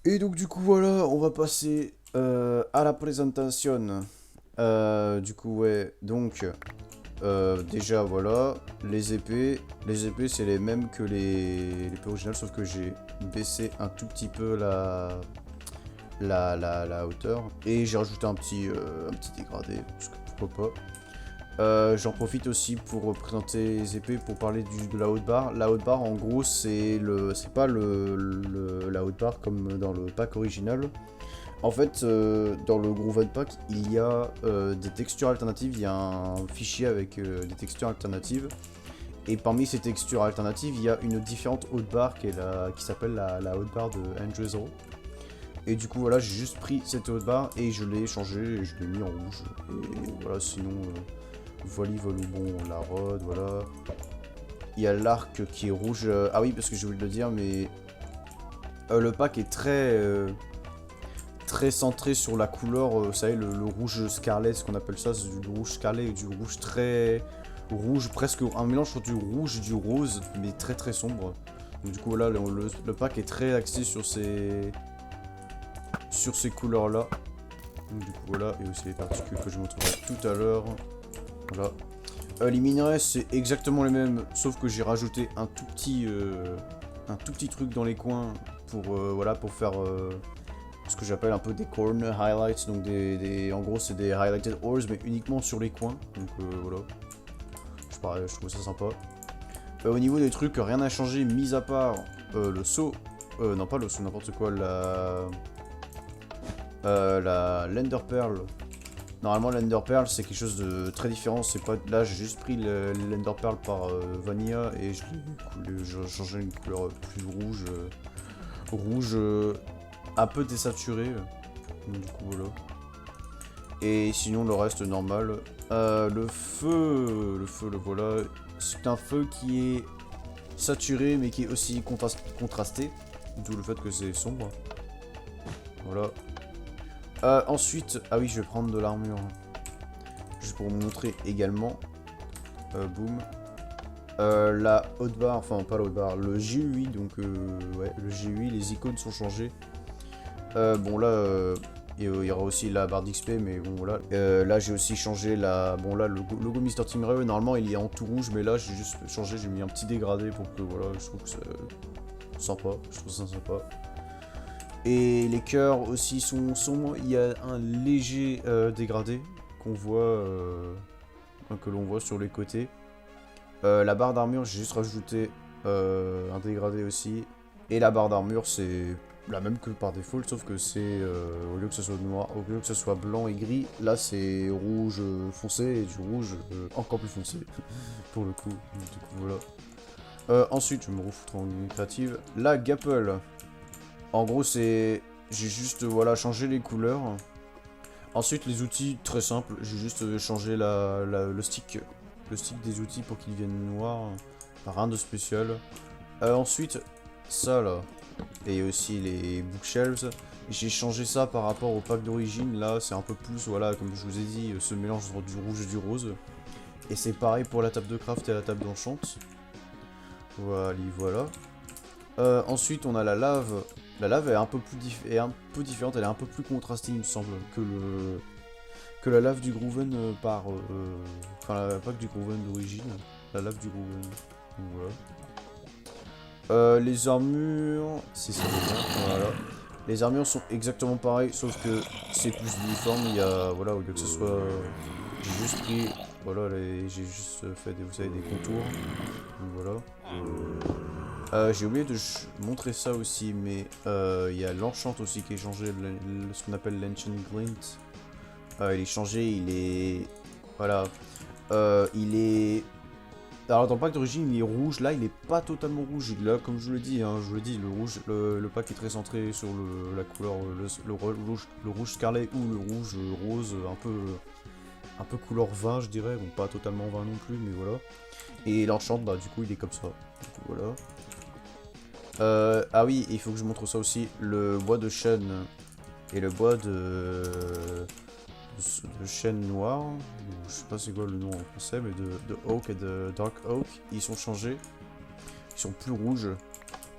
Et donc du coup voilà, on va passer à la présentation. Du coup ouais, donc déjà voilà, les épées c'est les mêmes que les épées originales sauf que j'ai baissé un tout petit peu la hauteur et j'ai rajouté un petit dégradé, parce que pourquoi pas. J'en profite aussi pour présenter les épées, pour parler de la haute barre. La haute barre, en gros, c'est pas la haute barre comme dans le pack original. En fait, dans le Grooven Pack, il y a des textures alternatives. Il y a un fichier avec des textures alternatives. Et parmi ces textures alternatives, il y a une différente haute barre qui s'appelle la haute barre de Andrew Zero. Et du coup, voilà, j'ai juste pris cette haute barre et je l'ai changé et je l'ai mis en rouge. Et voilà, sinon. Voili, vol bon, la rod, voilà. Il y a l'arc qui est rouge. Ah oui, parce que j'ai oublié de le dire, mais le pack est très centré sur la couleur. Vous savez, le rouge scarlet, ce qu'on appelle ça, c'est du rouge scarlet et du rouge très rouge, presque un mélange entre du rouge et du rose, mais très très sombre. Donc du coup, là, le pack est très axé sur ces couleurs-là. Donc du coup, voilà, et aussi les particules que je vous montrerai tout à l'heure. Voilà. Les minerais, c'est exactement les mêmes, sauf que j'ai rajouté un tout petit truc dans les coins pour, voilà, pour faire ce que j'appelle un peu des corner highlights. Donc en gros, c'est des highlighted ores, mais uniquement sur les coins. Donc voilà, je trouve ça sympa. Au niveau des trucs, rien n'a changé, mis à part le saut. Non, pas le saut, n'importe quoi, la Lender Pearl. Normalement, l'Ender Pearl, c'est quelque chose de très différent. C'est pas là, j'ai juste pris l'Ender Pearl par Vanilla et j'ai changé une couleur plus rouge, rouge un peu désaturé. Donc, du coup, voilà. Et sinon, le reste normal. Le voilà. C'est un feu qui est saturé, mais qui est aussi contrasté. D'où le fait que c'est sombre. Voilà. Ensuite, ah oui, je vais prendre de l'armure. Juste pour vous montrer également. Boom. La haute barre, enfin pas la haute barre, le GUI, donc ouais, le GUI, les icônes sont changées. Bon là, il y aura aussi la barre d'XP, mais bon voilà. Là j'ai aussi changé la, bon là le logo Mr Team Rae, normalement il est en tout rouge, mais là j'ai juste changé, j'ai mis un petit dégradé pour que voilà, je trouve que c'est sympa, je trouve ça sympa. Et les cœurs aussi sont sombres, il y a un léger dégradé qu'on voit, que l'on voit sur les côtés. La barre d'armure, j'ai juste rajouté un dégradé aussi. Et la barre d'armure, c'est la même que par défaut, sauf que c'est, au lieu que ce soit noir, au lieu que ce soit blanc et gris, là c'est rouge foncé et du rouge encore plus foncé, pour le coup. Du coup, voilà. Ensuite, je vais me refoutre en ligne créative. La Gapple, en gros, c'est. J'ai juste voilà, changé les couleurs. Ensuite, les outils, très simple, j'ai juste changé le stick des outils pour qu'ils deviennent noirs. Rien de spécial. Ensuite, ça là, et aussi les bookshelves, j'ai changé ça par rapport au pack d'origine. Là, c'est un peu plus, voilà, comme je vous ai dit, ce mélange entre du rouge et du rose. Et c'est pareil pour la table de craft et la table d'enchant. Voilà, voilà. Ensuite, on a la lave. La lave est un peu différente, elle est un peu plus contrastée, il me semble, que la lave du Grooven enfin, la pack du Grooven d'origine. La lave du Grooven. Donc, voilà. Les armures, c'est ça déjà, voilà. Les armures sont exactement pareilles, sauf que c'est plus uniforme. Il y a, voilà, au lieu que ce soit, j'ai juste pris, voilà, j'ai juste fait des, vous savez, des contours. Donc voilà. J'ai oublié de montrer ça aussi, mais il y a l'enchant aussi qui est changé, ce qu'on appelle l'Ancient Glint. Il est changé, il est, voilà, il est. Alors dans le pack d'origine il est rouge, là il est pas totalement rouge, là comme je vous l'ai dit, hein, je vous l'ai dit, le rouge, le pack est très centré sur la couleur, le rouge scarlet ou le rouge rose, un peu couleur vin je dirais, bon pas totalement vin non plus, mais voilà. Et l'enchant, bah du coup il est comme ça, du coup voilà. Ah oui, il faut que je montre ça aussi, le bois de chêne et le bois de chêne noir, je sais pas c'est quoi le nom en français, mais de oak et de dark oak, ils sont changés, ils sont plus rouges,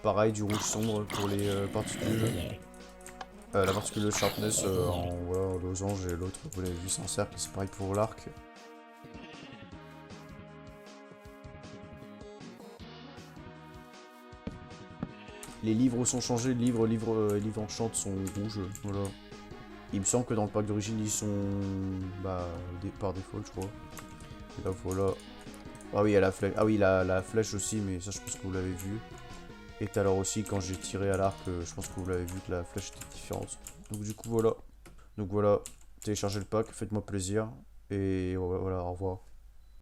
pareil du rouge sombre pour les particules. La particule sharpness en losange et l'autre, vous l'avez vu, c'est un cercle, c'est pareil pour l'arc. Les livres sont changés, livres enchant sont rouges, voilà. Il me semble que dans le pack d'origine ils sont par défaut je crois. Et là voilà. Ah oui, il y a la flèche. Ah oui, la flèche aussi, mais ça je pense que vous l'avez vu. Et tout à l'heure aussi quand j'ai tiré à l'arc, je pense que vous l'avez vu que la flèche était différente. Donc du coup voilà. Donc voilà, téléchargez le pack, faites-moi plaisir. Et voilà, au revoir.